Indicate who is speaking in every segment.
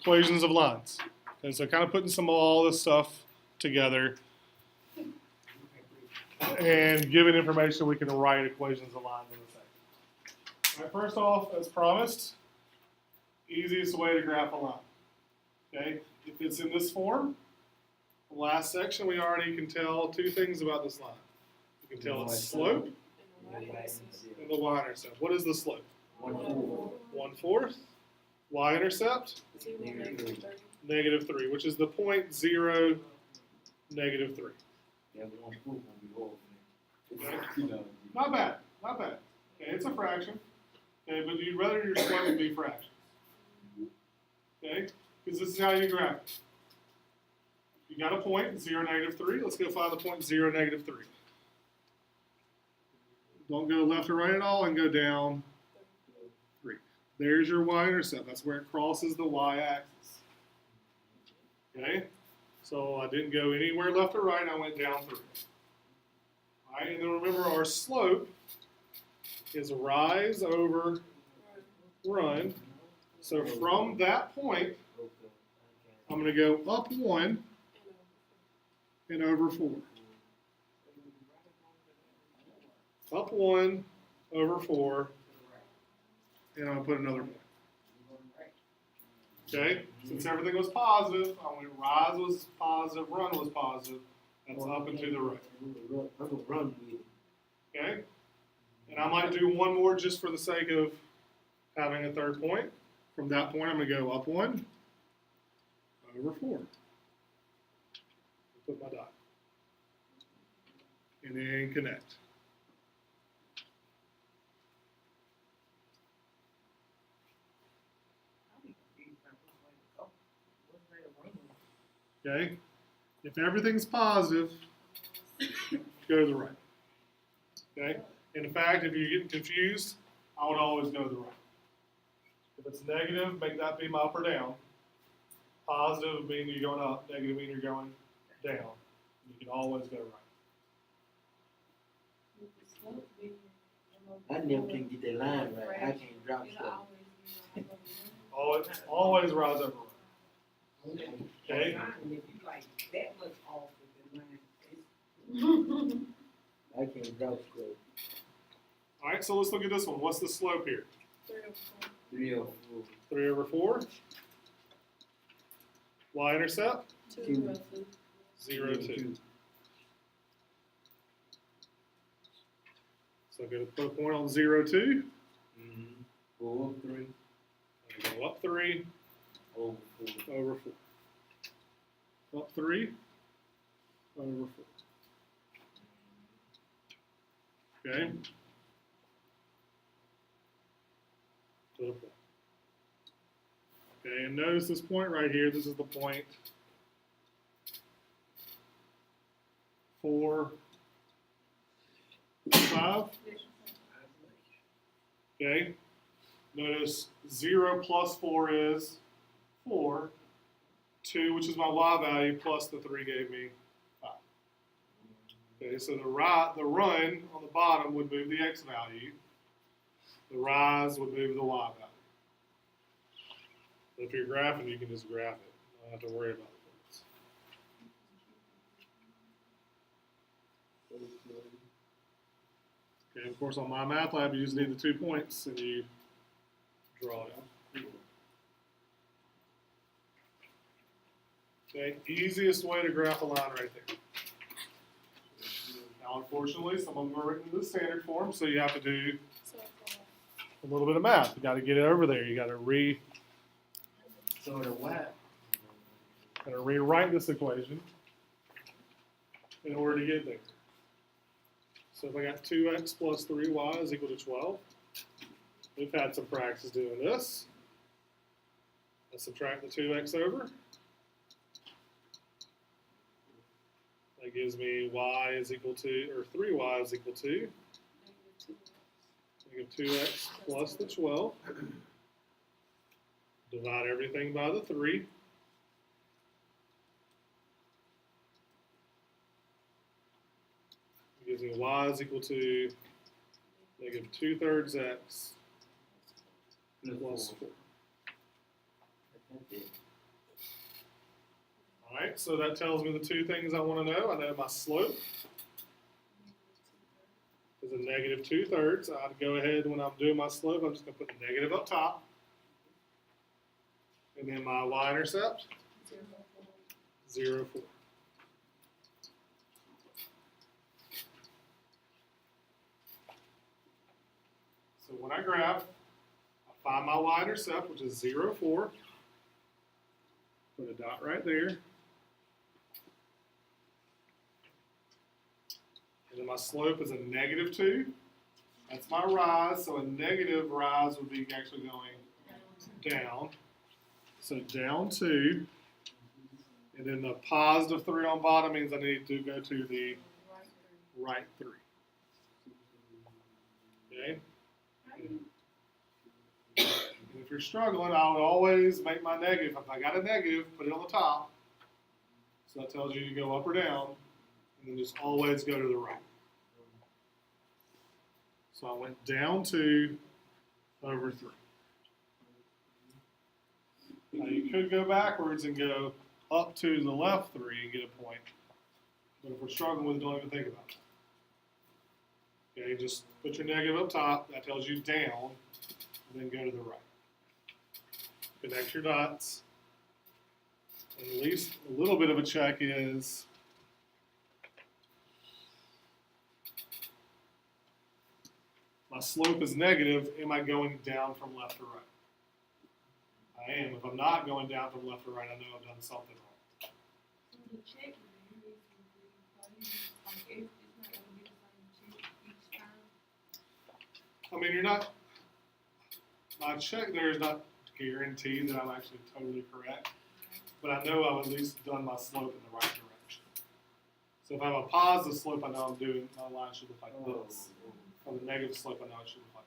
Speaker 1: Equations of lines. And so kind of putting all this stuff together and giving information we can write equations of lines in a second. All right, first off, as promised, easiest way to graph a line. Okay, if it's in this form, the last section we already can tell two things about this line. We can tell its slope and the y-intercept. What is the slope? 1/4. Y-intercept? -3, which is the point 0, -3. Okay. Not bad, not bad. Okay, it's a fraction. Okay, but you'd rather your slope be fractions. Okay, because this is how you graph it. You got a point 0, -3. Let's go find the point 0, -3. Don't go left or right at all, and go down 3. There's your y-intercept. That's where it crosses the y-axis. Okay, so I didn't go anywhere left or right. I went down 3. All right, and then remember our slope is rise over run. So from that point, I'm going to go up 1 and over 4. Up 1 over 4, and I'm going to put another point. Okay, since everything was positive, I went rise was positive, run was positive. That's up and to the right. Okay, and I might do one more just for the sake of having a third point. From that point, I'm going to go up 1 over 4. Put my dot. And then connect. Okay, if everything's positive, go to the right. Okay, and in fact, if you're getting confused, I would always go to the right. If it's negative, make that be my up or down. Positive mean you're going up, negative mean you're going down. You can always go right.
Speaker 2: I never can get that line right. I can't drop stuff.
Speaker 1: Always rise over run. Okay.
Speaker 2: I can't drop stuff.
Speaker 1: All right, so let's look at this one. What's the slope here?
Speaker 2: 3 over 4.
Speaker 1: 3 over 4. Y-intercept?
Speaker 2: 2.
Speaker 1: 0, 2. So I'm going to put a point on 0, 2.
Speaker 2: 4, 3.
Speaker 1: I'm going to go up 3
Speaker 2: Over 4.
Speaker 1: over 4. Up 3 over 4. Okay? To the point. Okay, and notice this point right here. This is the point 4, 5. Okay. Notice 0 plus 4 is 4. 2, which is my y value, plus the 3 gave me 5. Okay, so the run on the bottom would move the x value. The rise would move the y value. But if you're graphing, you can just graph it. You don't have to worry about it. Okay, of course, on my math lab, you just need the 2 points, and you draw it out. Okay, easiest way to graph a line right there. Now, unfortunately, some of them are written in the standard form, so you have to do a little bit of math. You got to get it over there. You got to rewrite this equation in order to get there. So if I got 2x plus 3y is equal to 12, we've had some practice doing this. Let's subtract the 2x over. That gives me y is equal to, or 3y is equal to -2x plus the 12. Divide everything by the 3. It gives me y is equal to -2/3 x plus 4. Alright, so that tells me the two things I want to know. I know my slope is a negative 2/3. I'd go ahead when I'm doing my slope, I'm just going to put the negative up top. And then my y-intercept, 0, 4. So when I graph, I find my y-intercept, which is 0, 4. Put a dot right there. And then my slope is a negative 2. That's my rise. So a negative rise would be actually going down. So down 2. And then the positive 3 on bottom means I need to go to the right 3. Okay? And if you're struggling, I would always make my negative. If I got a negative, put it on the top. So that tells you to go up or down. And then just always go to the right. So I went down 2 over 3. Now you could go backwards and go up to the left 3 and get a point. But if we're struggling with it, don't even think about it. Okay, just put your negative up top. That tells you down. And then go to the right. Connect your dots. And at least a little bit of a check is my slope is negative. Am I going down from left to right? I am. If I'm not going down from left to right, I know I've done something wrong. I mean, you're not, my check there is not guaranteed that I'm actually totally correct, but I know I've at least done my slope in the right direction. So if I have a positive slope, I know I'm doing, my line should look like this. On the negative slope, I know it should look like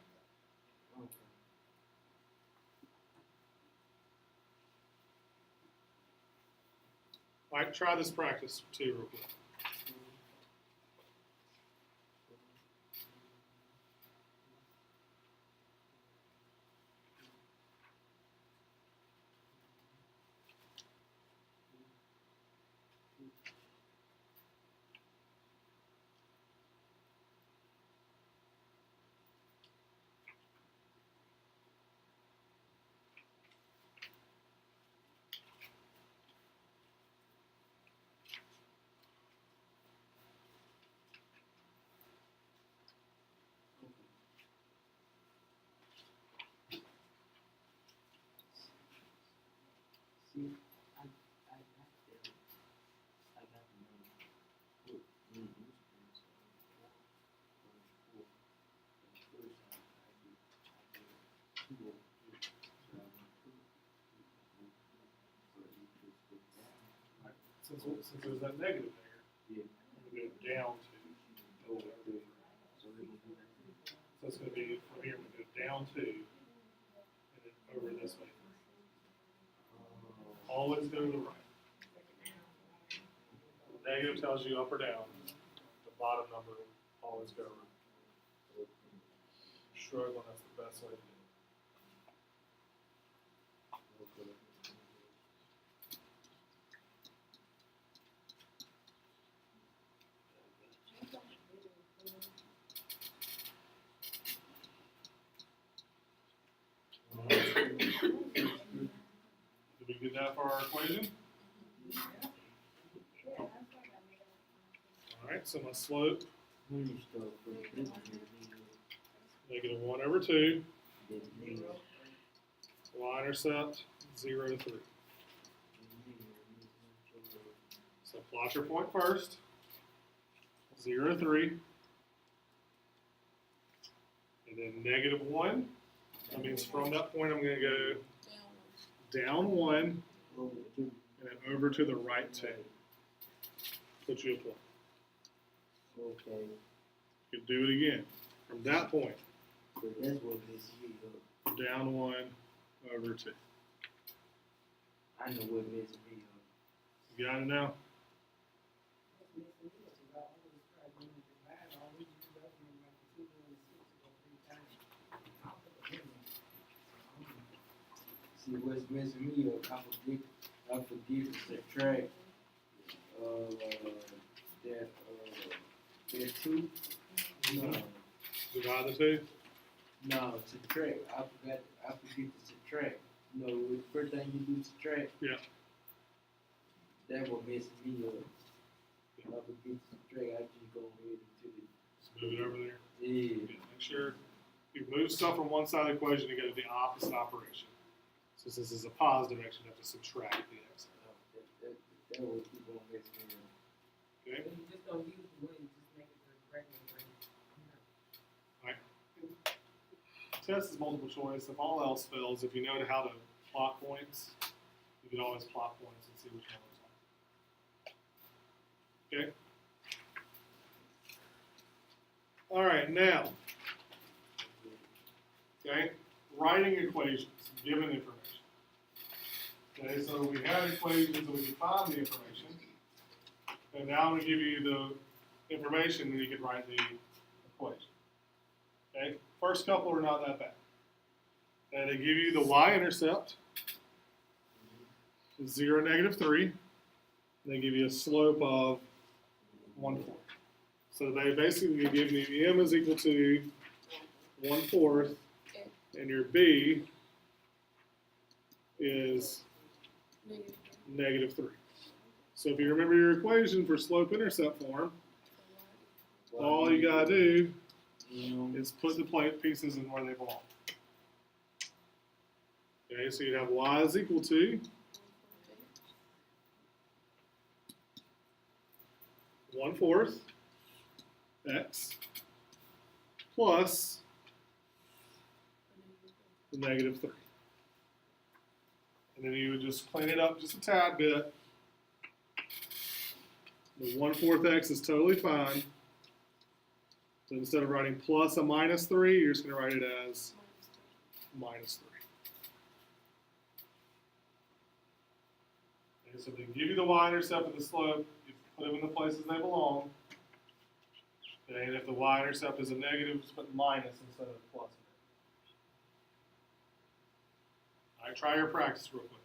Speaker 1: that. All right, try this practice too real quick.
Speaker 2: See, I got the number.
Speaker 1: Since there's that negative there,
Speaker 2: Yeah.
Speaker 1: I'm going to go down 2. So it's going to be from here, I'm going to go down 2 and then over this way. Always go to the right. The negative tells you up or down. The bottom number always go right. Struggling, that's the best way to do it. Did we get that for our equation? Alright, so my slope, negative 1 over 2. Y-intercept, 0, 3. So plot your point first. 0, 3. And then negative 1. That means from that point I'm going to go down 1 and then over to the right 2. Put you a point.
Speaker 2: Okay.
Speaker 1: You can do it again. From that point,
Speaker 2: So that's what this is.
Speaker 1: down 1 over 2.
Speaker 2: I know what this is.
Speaker 1: You got it now?
Speaker 2: See what's messing me up. I forget to subtract There's two. No,
Speaker 1: Divide the two.
Speaker 2: no, subtract. I forget to subtract. You know, the first thing you do subtract.
Speaker 1: Yeah.
Speaker 2: That will mess me up. If I forget to subtract, I just go ahead and do
Speaker 1: Just move it over there.
Speaker 2: it. Yeah.
Speaker 1: Make sure you move stuff from one side of the equation to go to the opposite operation. So since this is a positive x, you have to subtract the x.
Speaker 2: That will keep on messing me up.
Speaker 1: Okay?
Speaker 3: You just don't use the wing, just make it the regular wing.
Speaker 1: Test is multiple choice. If all else fails, if you know how to plot points, you can always plot points and see which one looks like. Okay? All right, now, okay, writing equations, given information. Okay, so we have equations and we can find the information. And now I'm going to give you the information and you can write the equation. Okay, first couple are not that bad. And they give you the y-intercept, 0, -3. And they give you a slope of 1/4. So they basically give you m is equal to 1/4, and your b is -3. So if you remember your equation for slope-intercept form, all you gotta do is put the plate pieces in where they belong. Okay, so you'd have y is equal to 1/4 x plus the -3. And then you would just clean it up just a tad bit. The 1/4 x is totally fine. So instead of writing plus a -3, you're just going to write it as -3. Okay, so they give you the y-intercept and the slope. You put them in the places they belong. Okay, and if the y-intercept is a negative, just put minus instead of plus. All right, try your practice real quick.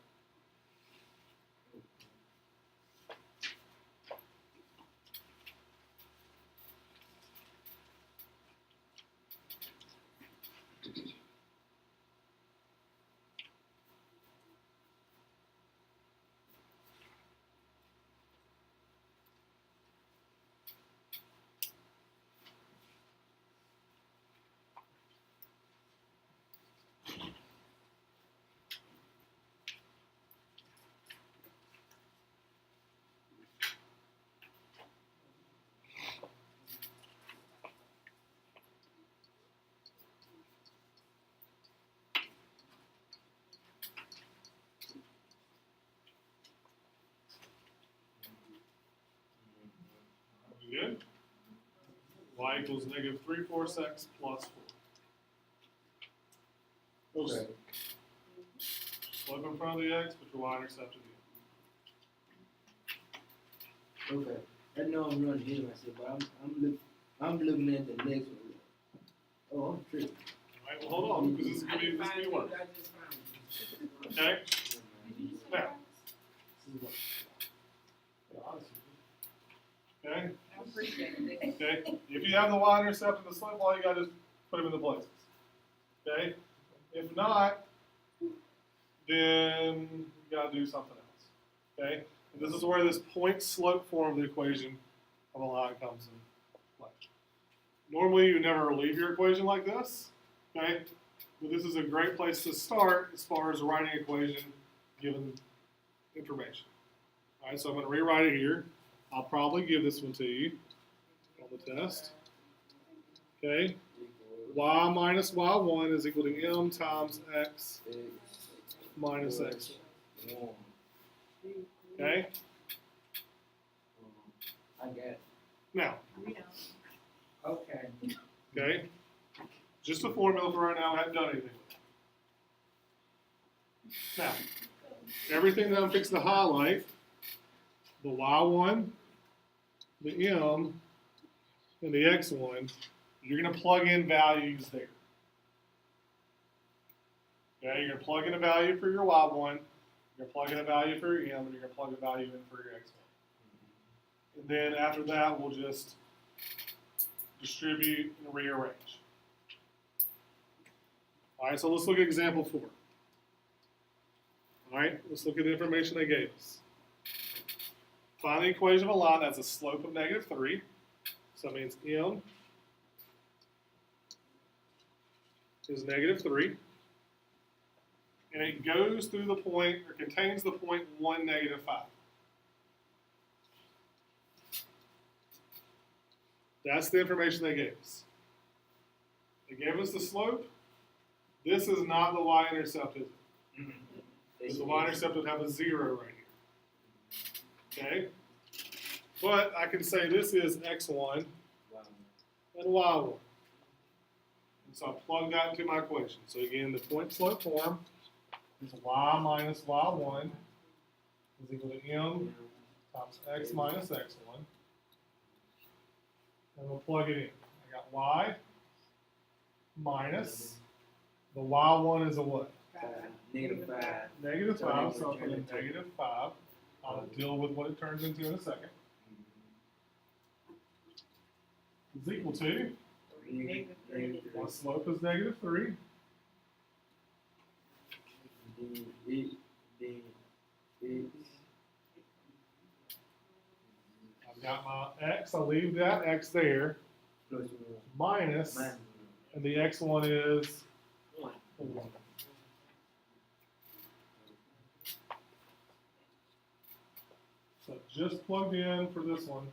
Speaker 1: Good? Y equals -3/4 x plus 4.
Speaker 2: Okay.
Speaker 1: Slope in front of the x, put your y-intercept at the end.
Speaker 2: Okay. I know I'm running ahead of myself, but I'm looking at the next one. Oh, I'm tripping.
Speaker 1: All right, well, hold on, because this is going to be work.
Speaker 3: I just found it.
Speaker 1: Okay? Now, okay?
Speaker 3: I appreciate it.
Speaker 1: Okay? If you have the y-intercept and the slope, all you got to is put them in the places. Okay? If not, then you got to do something else. Okay? And this is where this point-slope form of the equation of a line comes in play. Normally, you never leave your equation like this. Okay? But this is a great place to start as far as writing an equation given information. All right, so I'm going to rewrite it here. I'll probably give this one to you on the test. Okay? Y minus y1 is equal to m times x minus x. Okay?
Speaker 2: I got it.
Speaker 1: Now,
Speaker 2: Okay.
Speaker 1: okay? Just a formula for right now. I haven't done anything with it. Now, everything that I'm fixing to highlight, the y1, the m, and the x1, you're going to plug in values there. Okay, you're going to plug in a value for your y1, you're going to plug in a value for your m, and you're going to plug a value in for your x1. And then after that, we'll just distribute and rearrange. All right, so let's look at example 4. All right, let's look at the information they gave us. Find the equation of a line that has a slope of -3. So that means m is -3. And it goes through the point, or contains the point 1, -5. That's the information they gave us. They gave us the slope. This is not the y-intercept, is it? Because the y-intercept would have a 0 right here. Okay? But I can say this is x1 and y1. And so I plug that into my equation. So again, the point slope form is y minus y1 is equal to m times x minus x1. And we'll plug it in. I got y minus, the y1 is a what?
Speaker 2: -5.
Speaker 1: -5, so I'll put in -5. I'll deal with what it turns into in a second. Is equal to, my slope is -3. I've got my x, I'll leave that x there, minus, and the x1 is 1. So just plugged in for this one.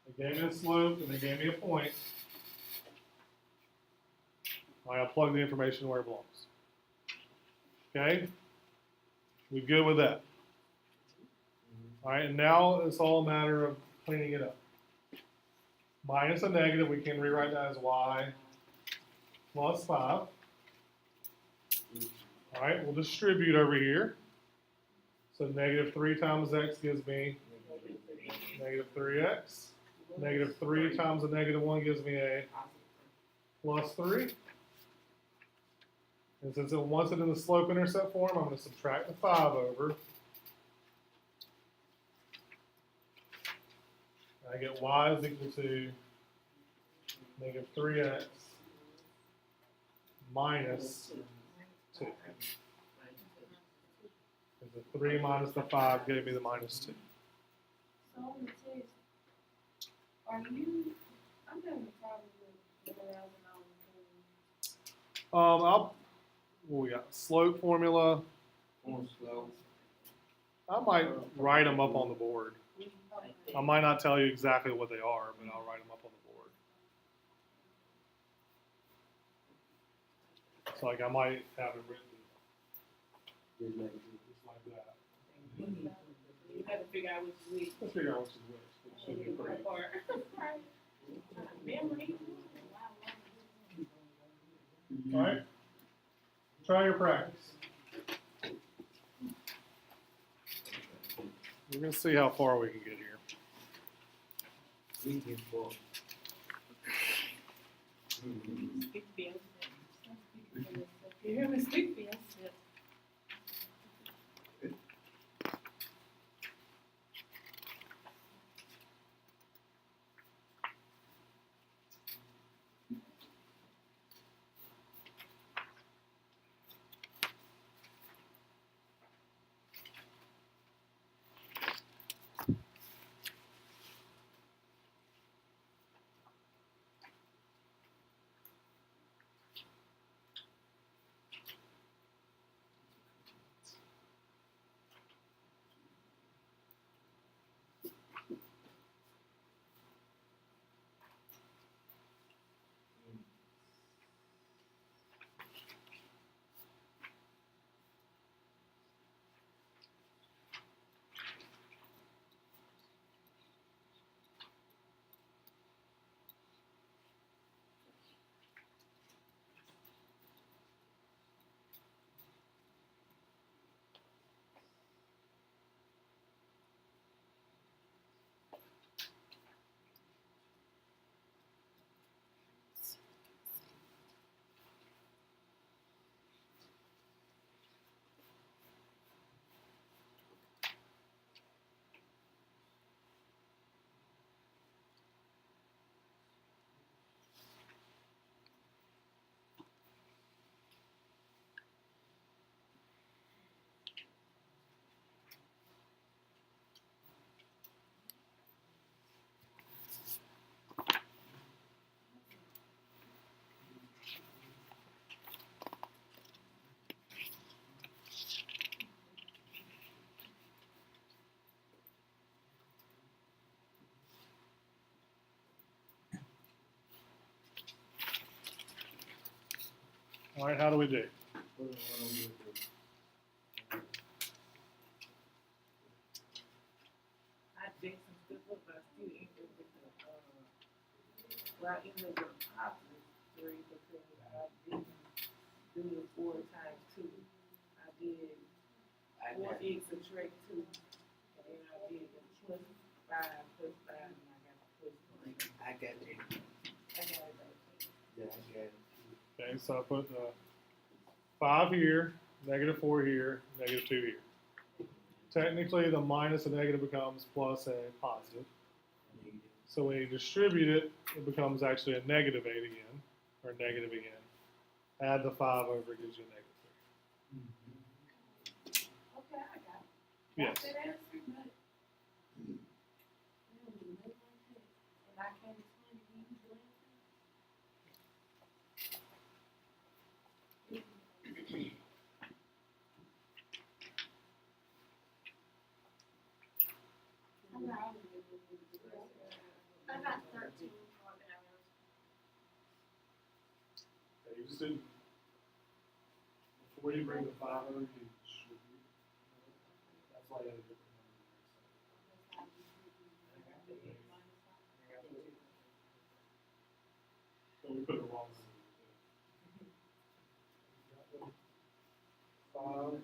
Speaker 1: They gave me a slope and they gave me a point. I'll plug the information where it belongs. Okay? We good with that? All right, and now it's all a matter of cleaning it up. Minus a negative, we can rewrite that as y plus 5. All right, we'll distribute over here. So -3 times x gives me -3x. -3 times a -1 gives me a +3. And since it wants it in the slope-intercept form, I'm going to subtract the 5 over. And I get y is equal to -3x minus 2. Because the 3 minus the 5 gave me the -2.
Speaker 4: So on the test, are you, I'm having a problem with memorizing all the
Speaker 1: What we got? Slope formula. I might write them up on the board. I might not tell you exactly what they are, but I'll write them up on the board. So like I might have it written just like that.
Speaker 3: You have to figure out which is which.
Speaker 1: Let's figure out which is which. It should be pretty.
Speaker 3: Memory.
Speaker 1: All right. Try your practice. We're gonna see how far we can get here.
Speaker 3: You hear me speak for yourself.
Speaker 1: All right, how do we do?
Speaker 2: Put it on with
Speaker 3: I did some good work, but I still ended up with the, well, I ended up with a positive 3 because I didn't do the 4 times 2. I did
Speaker 2: I
Speaker 3: 4
Speaker 2: got,
Speaker 3: x subtract 2, and then I did the plus 5, and I got the plus 3.
Speaker 2: I got it.
Speaker 3: I got it right.
Speaker 2: Yeah, I got it.
Speaker 1: Okay, so I put 5 here, -4 here, -2 here. Technically, the minus and negative becomes plus and positive.
Speaker 2: Negative.
Speaker 1: So when you distribute it, it becomes actually a -8 again, or negative again. Add the 5 over, it gives you a -3.
Speaker 4: Okay, I got it.
Speaker 1: Yes.
Speaker 4: Got that answer, but it was a little like that, and I can't explain it to you, do anything. I got 13 on that.
Speaker 1: Okay, you just did, before you bring the 5 over, you distribute. That's why you had a different number there. So we put the wrong number. 5.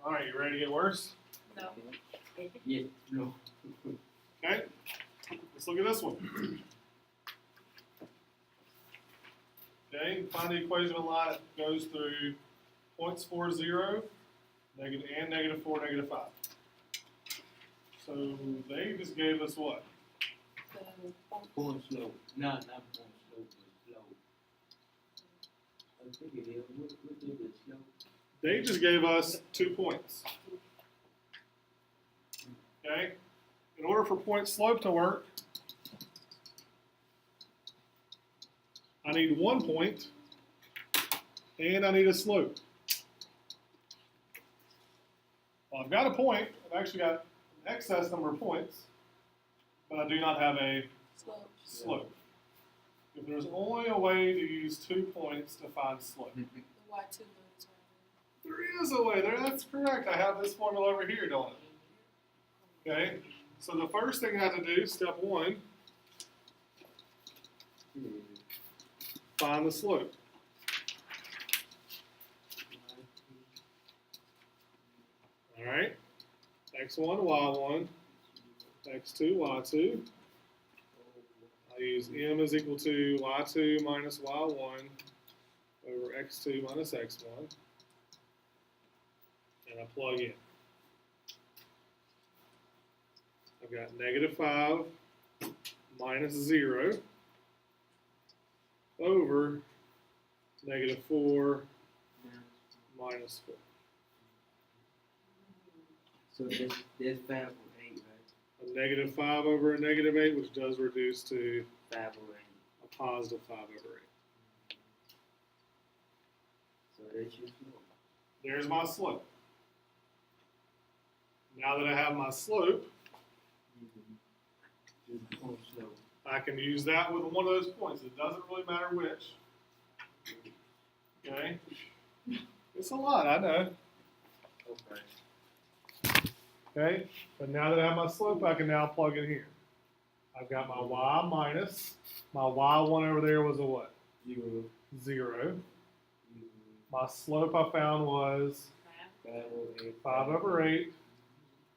Speaker 1: All right, you ready to get worse?
Speaker 3: No.
Speaker 2: Yes, no.
Speaker 1: Okay, let's look at this one. Okay, find the equation of a line that goes through points 4, 0, negative, and -4, -5. So they just gave us what?
Speaker 2: Point slow. No, not point slow, but slow. I think it is. What is it, slow?
Speaker 1: They just gave us 2 points. Okay, in order for point slope to work, I need 1 point and I need a slope. Well, I've got a point. I've actually got an excess number of points, but I do not have a slope. If there's only a way to use 2 points to find slope. There is a way there. That's correct. I have this formula over here, don't I? Okay. So the first thing I have to do, step 1, find the slope. All right. X1, Y1, X2, Y2. I use M is equal to Y2 minus Y1 over X2 minus X1. And I plug in. I've got -5 minus 0 over -4 minus 4.
Speaker 2: So that's 5 or 8, right?
Speaker 1: A -5 over a -8, which does reduce to
Speaker 2: 5 or 8.
Speaker 1: a positive 5 over 8.
Speaker 2: So that's your slope.
Speaker 1: There's my slope. Now that I have my slope,
Speaker 2: Just point slow.
Speaker 1: I can use that with one of those points. It doesn't really matter which. Okay? It's a lot, I know.
Speaker 2: Okay.
Speaker 1: Okay? But now that I have my slope, I can now plug in here. I've got my y minus. My y1 over there was a what?
Speaker 2: 0.
Speaker 1: 0. My slope I found was
Speaker 2: 5 or 8.
Speaker 1: 5 over 8.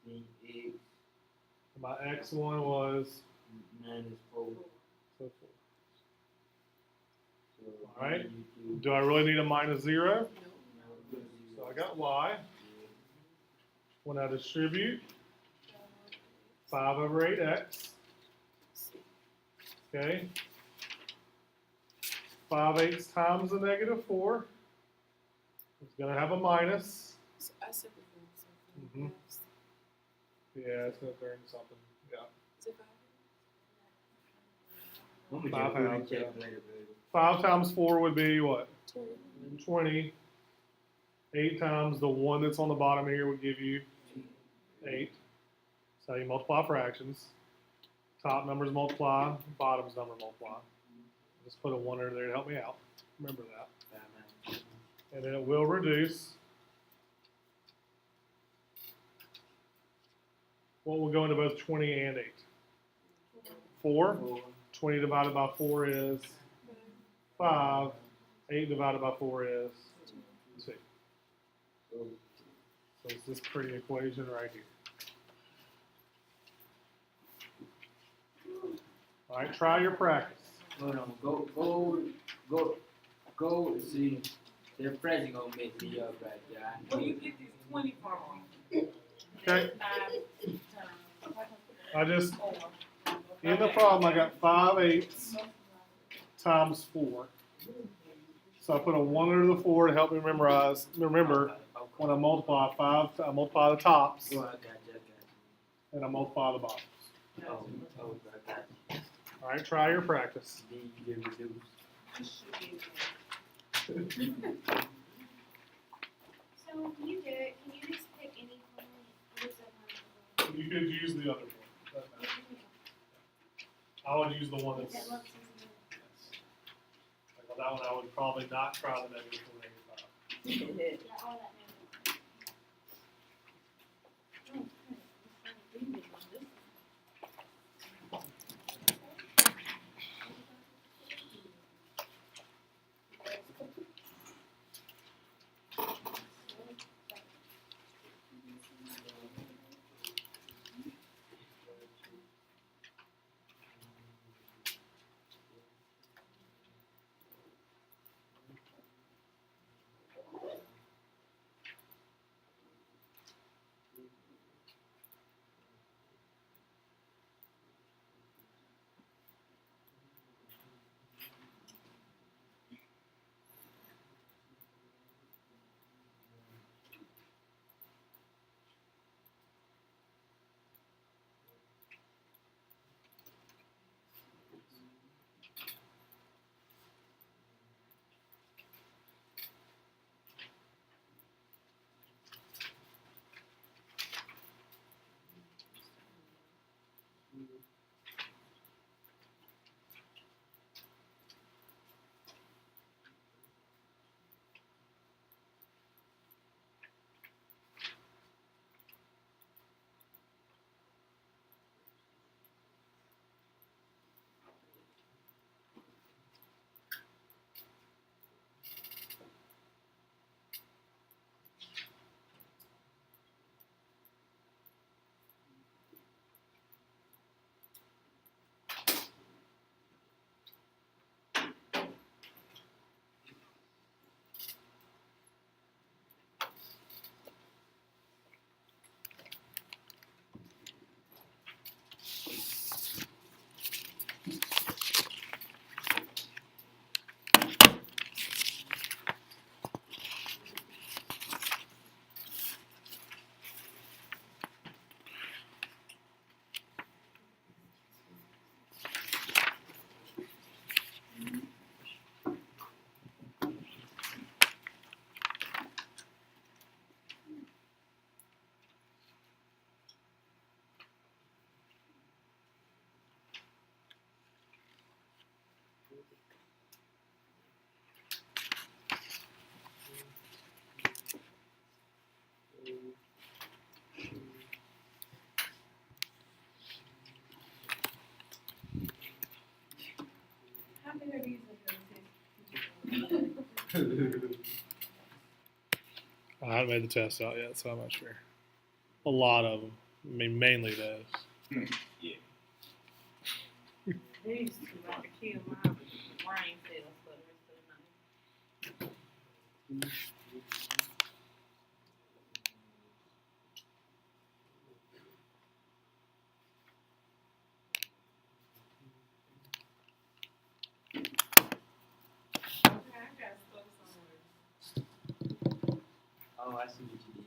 Speaker 2: Then X
Speaker 1: My x1 was
Speaker 2: minus 4.
Speaker 1: so 4.
Speaker 2: So
Speaker 1: All right.
Speaker 2: you do
Speaker 1: Do I really need a minus 0?
Speaker 2: no,
Speaker 1: So I got y. When I distribute, 5 over 8x. Okay. 5/8 times the -4. It's going to have a minus. Mm-hmm. Yeah, it's going to turn something. Yeah.
Speaker 2: I'm gonna
Speaker 1: 5
Speaker 2: just put
Speaker 1: pounds,
Speaker 2: the
Speaker 1: yeah.
Speaker 2: calculator, baby.
Speaker 1: 5 times 4 would be what? 20. 8 times the one that's on the bottom here would give you 8. So you multiply fractions. Top numbers multiply, bottoms number multiply. Just put a 1 under there to help me out. Remember that. And then it will reduce. What will go into both 20 and 8? 4. 20 divided by 4 is 5. 8 divided by 4 is 2. So it's this pretty equation right here. All right, try your practice.
Speaker 2: Hold on, go. See, they're pressing on me. See up right there.
Speaker 3: Where you get this 20 from?
Speaker 1: Okay,
Speaker 3: 5
Speaker 1: I just,
Speaker 3: times 4.
Speaker 1: in the problem, I got 5/8 times 4. So I put a 1 under the 4 to help me memorize. Remember, when I multiply 5, I multiply the tops,
Speaker 2: Oh, I got you.
Speaker 1: and I multiply the bottoms.
Speaker 2: Oh, I got you.
Speaker 1: All right, try your practice.
Speaker 2: Then you get reduced.
Speaker 4: So when you do it, can you just pick any one? Or is that not
Speaker 1: You could use the other one. Doesn't matter. I would use the one that's.
Speaker 4: that looks
Speaker 1: Well, that one I would probably not try the -4 -5.
Speaker 4: yeah, all that now. Oh, okay.
Speaker 3: How many of these are going to take?
Speaker 1: I haven't made the test out yet, so I'm not sure. A lot of them. I mean, mainly those.
Speaker 3: They used to like to kill my brain cells for the rest of the night. Okay, I got stuff somewhere.
Speaker 2: Oh, I see what you did.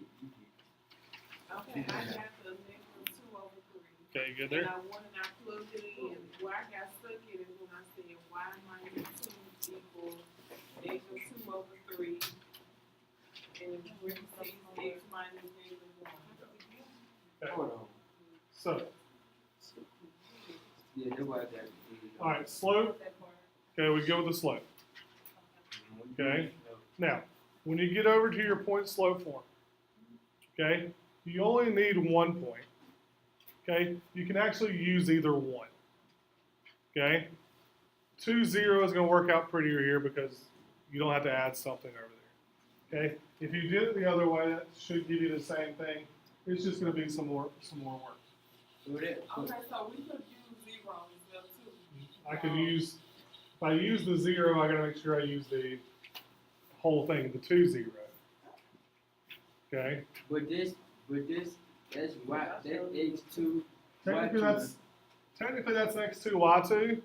Speaker 3: Okay, I got the next one 2/3.
Speaker 1: Okay, good
Speaker 3: And
Speaker 1: there?
Speaker 3: when I plugged it in, where I got stuck in is when I said y minus 2 equals -2/3. X minus negative one.
Speaker 1: Okay.
Speaker 2: Hold on.
Speaker 1: So,
Speaker 2: Yeah, that's why I got it.
Speaker 1: all right, slope. Okay, we go with the slope. Okay. Now, when you get over to your point slope form, okay, you only need 1 point. Okay, you can actually use either one. Okay, 2, 0 is going to work out prettier here because you don't have to add something over there. Okay, if you did it the other way, that should give you the same thing. It's just going to be some more work.
Speaker 2: So that,
Speaker 3: Okay, so we could use zero as well too.
Speaker 1: I could use, if I use the 0, I got to make sure I use the whole thing, the 2, 0. Okay,
Speaker 2: but this, that's why, that X2,
Speaker 1: technically
Speaker 2: Y2.
Speaker 1: that's next to Y2,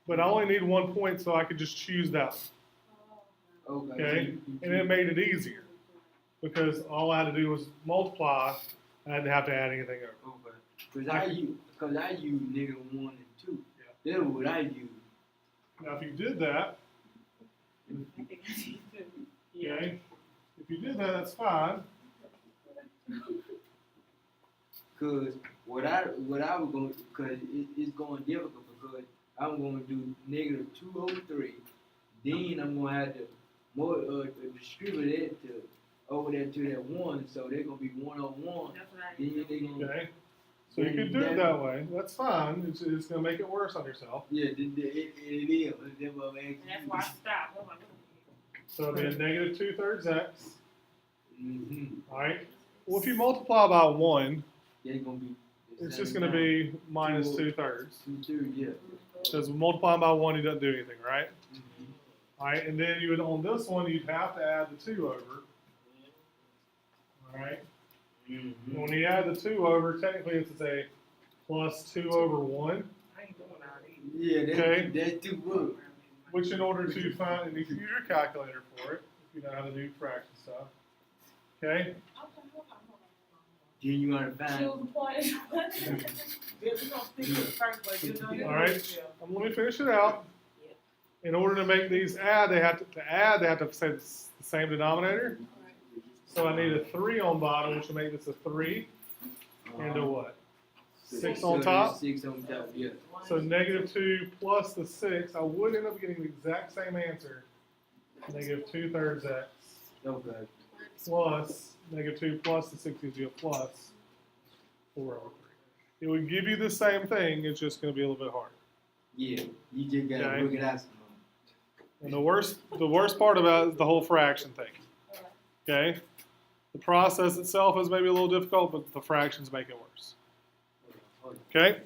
Speaker 1: but I only need 1 point, so I could just choose that one.
Speaker 2: Okay.
Speaker 1: Okay, and it made it easier because all I had to do was multiply. I didn't have to add anything over.
Speaker 2: Okay. Cause I use negative 1 and 2. That's what I use.
Speaker 1: Now, if you did that,
Speaker 3: Yeah.
Speaker 1: okay, if you did that, that's fine.
Speaker 2: Cause what I was going, cause it's going difficult because I'm going to do negative 2 over 3. Then I'm going to have to distribute it to over there to that 1. So they're going to be 1 over 1.
Speaker 3: That's what I
Speaker 2: Then they're going to,
Speaker 1: Okay, so you could do it that way. That's fine. It's going to make it worse on yourself.
Speaker 2: yeah, it is. That's what I'm asking.
Speaker 3: And that's why I stopped. What am I doing?
Speaker 1: So it'll be a negative 2/3 x.
Speaker 2: Mm-hmm.
Speaker 1: All right. Well, if you multiply by 1,
Speaker 2: They're going to be.
Speaker 1: it's just going to be minus 2/3.
Speaker 2: 2/3, yeah.
Speaker 1: Because multiplying by 1, you don't do anything, right?
Speaker 2: Mm-hmm.
Speaker 1: All right, and then you would on this one, you'd have to add the 2 over. All right.
Speaker 2: Mm-hmm.
Speaker 1: When you add the 2 over, technically it's a plus 2 over 1,
Speaker 3: I ain't doing all these.
Speaker 2: Yeah,
Speaker 1: Okay.
Speaker 2: that's too good.
Speaker 1: which in order to find, and you can use your calculator for it, if you know how to do fraction stuff. Okay?
Speaker 2: Then you want to find.
Speaker 4: Choose a point.
Speaker 3: Yeah, we gonna stick with the first, but you know.
Speaker 1: All right.
Speaker 3: Yeah.
Speaker 1: Let me finish it out. In order to make these add, they have to say the same denominator. So I need a 3 on bottom, which will make this a 3, and a what? 6 on top.
Speaker 2: 6 on top, yeah.
Speaker 1: So negative 2 plus the 6, I would end up getting the exact same answer. Negative 2/3 x
Speaker 2: Okay.
Speaker 1: plus negative 2 plus the 6 gives you a plus 4 over 3. It would give you the same thing, it's just going to be a little bit harder.
Speaker 2: Yeah, you just gotta
Speaker 1: Okay.
Speaker 2: work it out some more.
Speaker 1: And the worst part about it is the whole fraction thing. Okay? The process itself is maybe a little difficult, but the fractions make it worse.
Speaker 2: Hold on.
Speaker 1: Okay?